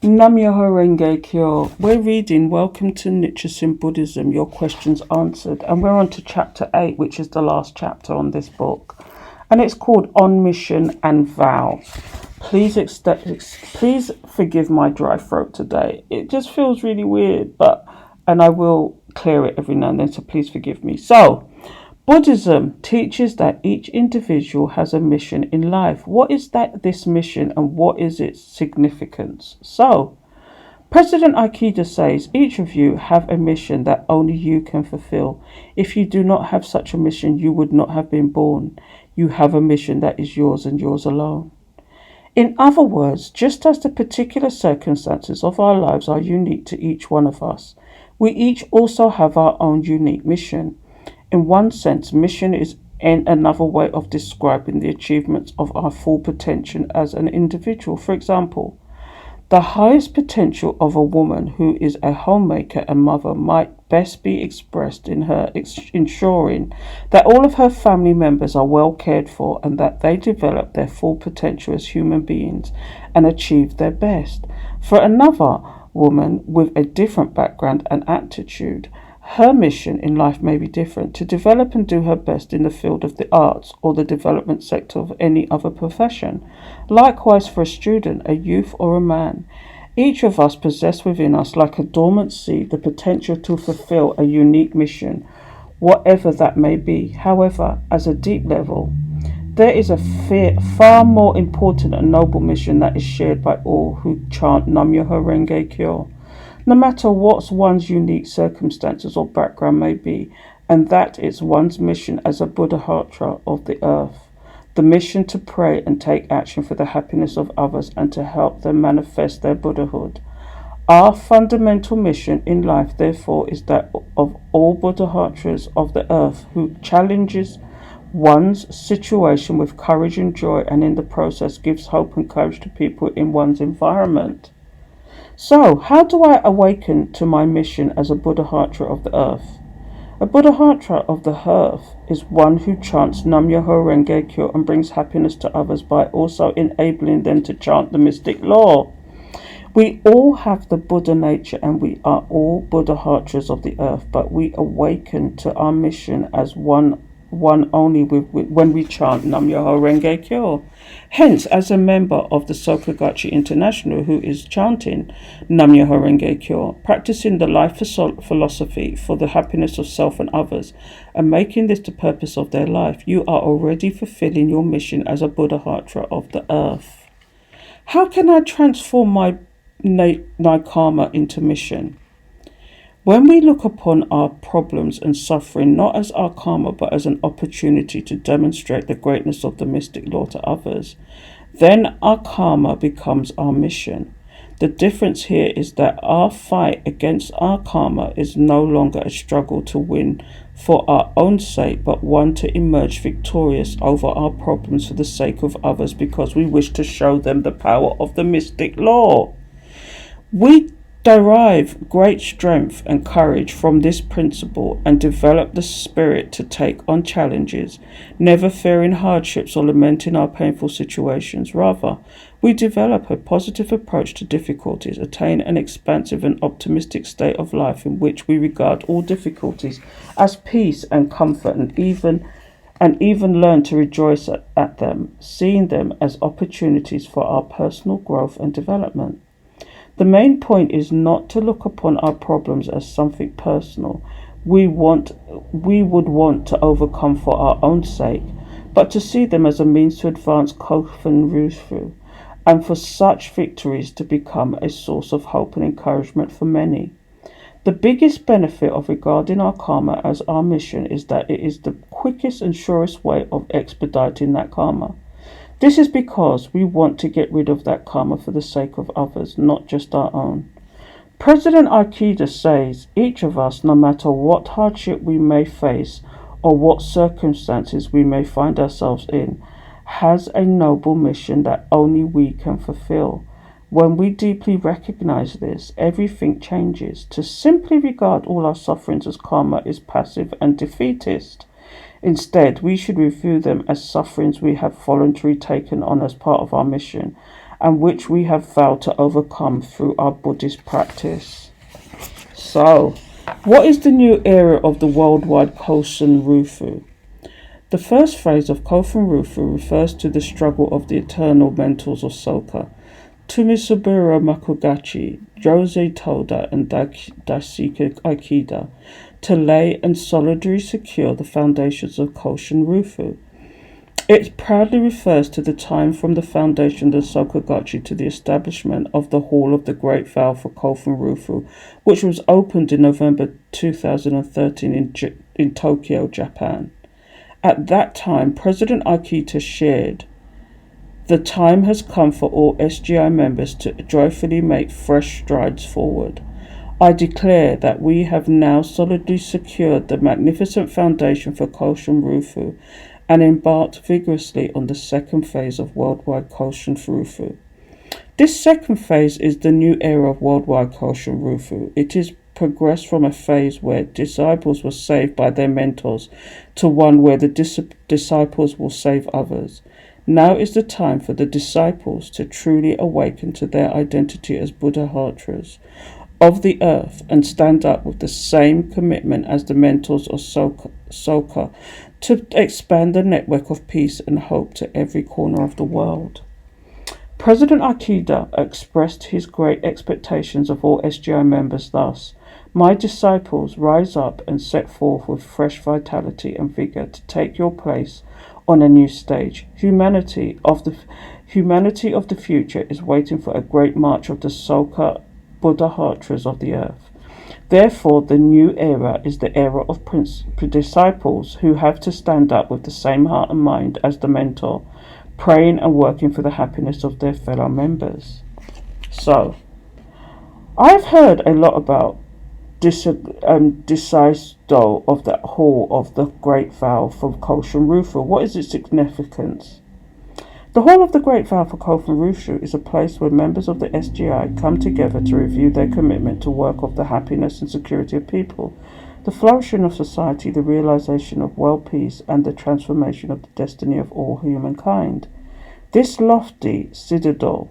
Nam-Myoho-Renge-Kyo. We're reading Welcome to Nichiren Buddhism, Your Questions Answered. And we're on to chapter 8, which is the last chapter on this book. And it's called On Mission and Vow. Please forgive my dry throat today. It just feels really weird, and I will clear it every now and then, so please forgive me. So, Buddhism teaches that each individual has a mission in life. What is this mission and what is its significance? So, President Aikida says, each of you have a mission that only you can fulfill. If you do not have such a mission, you would not have been born. You have a mission that is yours and yours alone. In other words, just as the particular circumstances of our lives are unique to each one of us, we each also have our own unique mission. In one sense, mission is another way of describing the achievements of our full potential as an individual. For example, the highest potential of a woman who is a homemaker and mother might best be expressed in her ensuring that all of her family members are well cared for and that they develop their full potential as human beings and achieve their best. For another woman with a different background and attitude, her mission in life may be different, to develop and do her best in the field of the arts or the development sector of any other profession. Likewise for a student, a youth or a man. Each of us possess within us, like a dormant seed, the potential to fulfill a unique mission, whatever that may be. However, as a deep level, there is a far more important and noble mission that is shared by all who chant Nam-Myoho-Renge-Kyo, no matter what one's unique circumstances or background may be, and that is one's mission as a Bodhisattva of the earth. The mission to pray and take action for the happiness of others and to help them manifest their Buddhahood. Our fundamental mission in life, therefore, is that of all Bodhisattvas of the earth who challenges one's situation with courage and joy, and in the process gives hope and courage to people in one's environment. So, how do I awaken to my mission as a Bodhisattva of the earth? A Bodhisattva of the earth is one who chants Nam-Myoho-Renge-Kyo and brings happiness to others by also enabling them to chant the mystic law. We all have the Buddha nature and we are all Bodhisattvas of the earth, but we awaken to our mission as one only when we chant Nam-Myoho-Renge-Kyo. Hence, as a member of the Soka Gakkai International who is chanting Nam-Myoho-Renge-Kyo, practicing the life philosophy for the happiness of self and others, and making this the purpose of their life, you are already fulfilling your mission as a Bodhisattva of the earth. How can I transform my karma into mission? When we look upon our problems and suffering not as our karma but as an opportunity to demonstrate the greatness of the mystic law to others, then our karma becomes our mission. The difference here is that our fight against our karma is no longer a struggle to win for our own sake, but one to emerge victorious over our problems for the sake of others because we wish to show them the power of the mystic law. We derive great strength and courage from this principle and develop the spirit to take on challenges, never fearing hardships or lamenting our painful situations. Rather, we develop a positive approach to difficulties, attain an expansive and optimistic state of life in which we regard all difficulties as peace and comfort, and even learn to rejoice at them, seeing them as opportunities for our personal growth and development. The main point is not to look upon our problems as something personal we would want to overcome for our own sake, but to see them as a means to advance Kofen Rufu, and for such victories to become a source of hope and encouragement for many. The biggest benefit of regarding our karma as our mission is that it is the quickest and surest way of expediting that karma. This is because we want to get rid of that karma for the sake of others, not just our own. President Aikida says, each of us, no matter what hardship we may face or what circumstances we may find ourselves in, has a noble mission that only we can fulfill. When we deeply recognize this, everything changes. To simply regard all our sufferings as karma is passive and defeatist. Instead, we should review them as sufferings we have voluntarily taken on as part of our mission, and which we have vowed to overcome through our Buddhist practice. So, what is the new era of the worldwide Kosen Rufu? The first phase of Kofen Rufu refers to the struggle of the eternal mentors or Soka, Tumisaburo Makugachi, Jose Toda, and Daisuke Aikida, to lay and solidly secure the foundations of Koshin Rufu. It proudly refers to the time from the foundation of the Soka-gachī to the establishment of the Hall of the Great Vow for Kofen Rufu, which was opened in November 2013 in Tokyo, Japan. At that time, President Akita shared, "The time has come for all SGI members to joyfully make fresh strides forward. I declare that we have now solidly secured the magnificent foundation for Koshin Rufu and embarked vigorously on the second phase of worldwide Koshin Rufu. This second phase is the new era of worldwide Koshin Rufu. It is progressed from a phase where disciples were saved by their mentors to one where the disciples will save others. Now is the time for the disciples to truly awaken to their identity as Buddha-hatras of the earth and stand up with the same commitment as the mentors of Soka to expand the network of peace and hope to every corner of the world." President Akida expressed his great expectations of all SGI members thus: "My disciples, rise up and set forth with fresh vitality and vigor to take your place on a new stage. Humanity of the future is waiting for a great march of the Soka Buddha-hatras of the earth. Therefore, the new era is the era of disciples who have to stand up with the same heart and mind as the mentor, praying and working for the happiness of their fellow members." So, I've heard a lot about Disaisto of the Hall of the Great Vow for Koshin Rufu. What is its significance? The Hall of the Great Vow for Koshin Rufu is a place where members of the SGI come together to review their commitment to work of the happiness and security of people, the flourishing of society, the realization of world peace, and the transformation of the destiny of all humankind. This lofty citadel,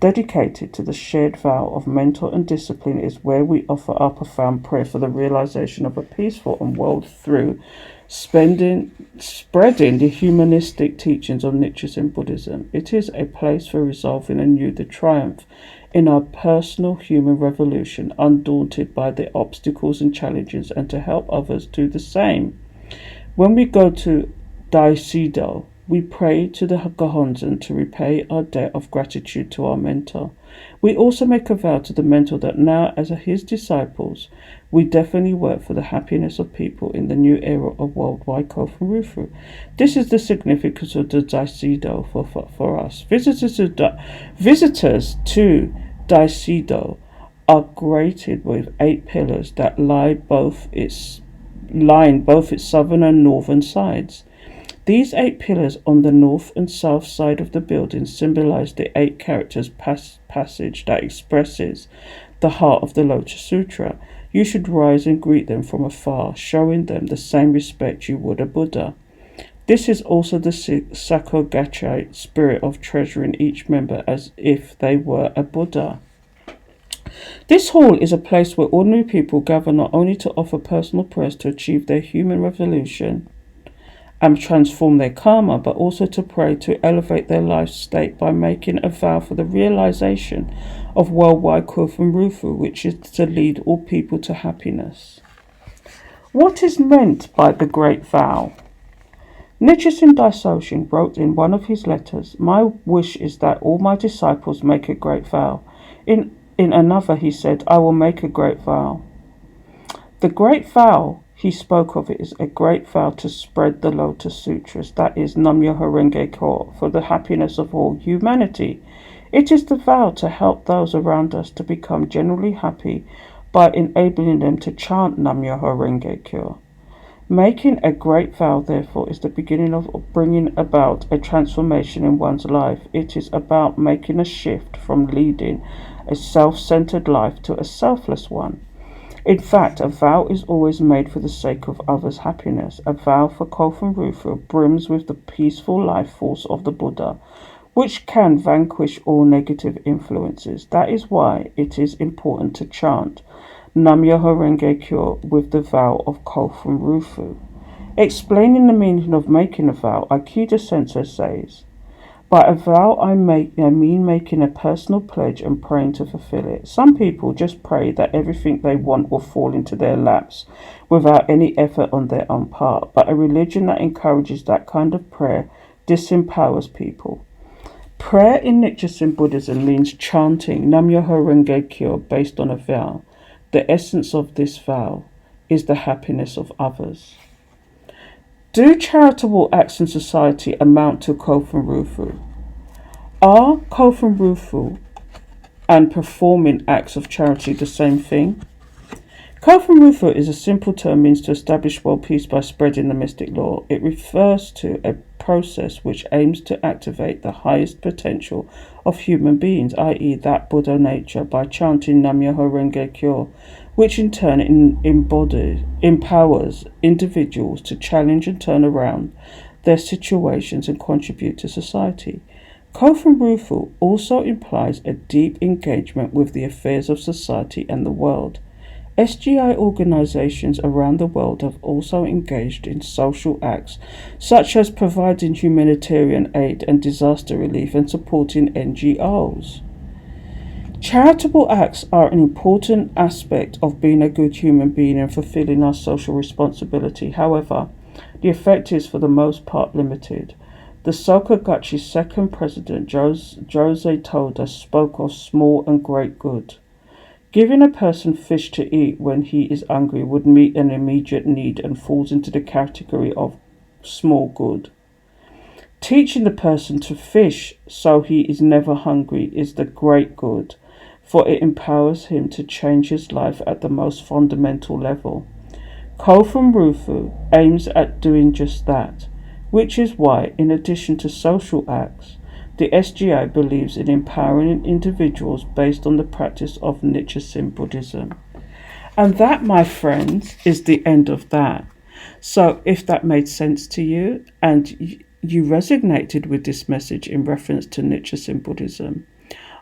dedicated to the shared vow of mentor and discipline, is where we offer our profound prayer for the realization of a peaceful and world through spreading the humanistic teachings of Nichiren Buddhism. It is a place for resolving anew the triumph in our personal human revolution, undaunted by the obstacles and challenges, and to help others do the same. When we go to Daisido, we pray to the Gohonzon to repay our debt of gratitude to our mentor. We also make a vow to the mentor that now, as his disciples, we definitely work for the happiness of people in the new era of worldwide Kofen Rufu. This is the significance of the Daisido for us. Visitors to Daisido are grated with 8 pillars that line both its southern and northern sides. These 8 pillars on the north and south side of the building symbolize the 8 characters passage that expresses the heart of the Lotus Sutra. You should rise and greet them from afar, showing them the same respect you would a Buddha. This is also the Sako Gakkai spirit of treasuring each member as if they were a Buddha. This hall is a place where ordinary people gather not only to offer personal prayers to achieve their human revolution and transform their karma, but also to pray to elevate their life state by making a vow for the realization of worldwide Kofen Rufu, which is to lead all people to happiness. What is meant by the Great Vow? Nichiren Daishonin wrote in one of his letters, "My wish is that all my disciples make a great vow." In another he said, "I will make a great vow." The great vow he spoke of it as a great vow to spread the Lotus Sutras, that is Nam-Myoho-Renge-Kyo, for the happiness of all humanity. It is the vow to help those around us to become generally happy by enabling them to chant Nam-Myoho-Renge-Kyo. Making a great vow, therefore, is the beginning of bringing about a transformation in one's life. It is about making a shift from leading a self-centered life to a selfless one. In fact, a vow is always made for the sake of others' happiness. A vow for Kofen Rufu brims with the peaceful life force of the Buddha. which can vanquish all negative influences. That is why it is important to chant Nam-Myoho-Renge-Kyo with the vow of Kofen Rufu. Explaining the meaning of making a vow, Aikida Sensei says, by a vow I mean making a personal pledge and praying to fulfill it. Some people just pray that everything they want will fall into their laps without any effort on their own part. But a religion that encourages that kind of prayer disempowers people. Prayer in Nichiren Buddhism means chanting Nam-Myoho-Renge-Kyo based on a vow. The essence of this vow is the happiness of others. Do charitable acts in society amount to Kofen Rufu? Are Kofen Rufu and performing acts of charity the same thing? Kofen Rufu is a simple term means to establish world peace by spreading the mystic law. It refers to a process which aims to activate the highest potential of human beings, i.e. that Buddha nature, by chanting Nam-Myoho-Renge-Kyo, which in turn empowers individuals to challenge and turn around their situations and contribute to society. Kofen Rufu also implies a deep engagement with the affairs of society and the world. SGI organizations around the world have also engaged in social acts such as providing humanitarian aid and disaster relief and supporting NGOs. Charitable acts are an important aspect of being a good human being and fulfilling our social responsibility. However, the effect is for the most part limited. The Soka Gakkai's second president, Jose Toda, spoke of small and great good. Giving a person fish to eat when he is hungry would meet an immediate need and falls into the category of small good. Teaching the person to fish so he is never hungry is the great good, for it empowers him to change his life at the most fundamental level. Kofen Rufu aims at doing just that, which is why, in addition to social acts, the SGI believes in empowering individuals based on the practice of Nichiren Buddhism. And that, my friends, is the end of that. So if that made sense to you and you resonated with this message in reference to Nichiren Buddhism,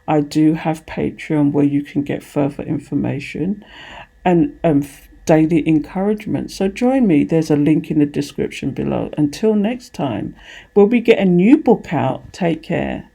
I do have Patreon where you can get further information and daily encouragement. So join me. There's a link in the description below. Until next time, we'll be getting a new book out. Take care.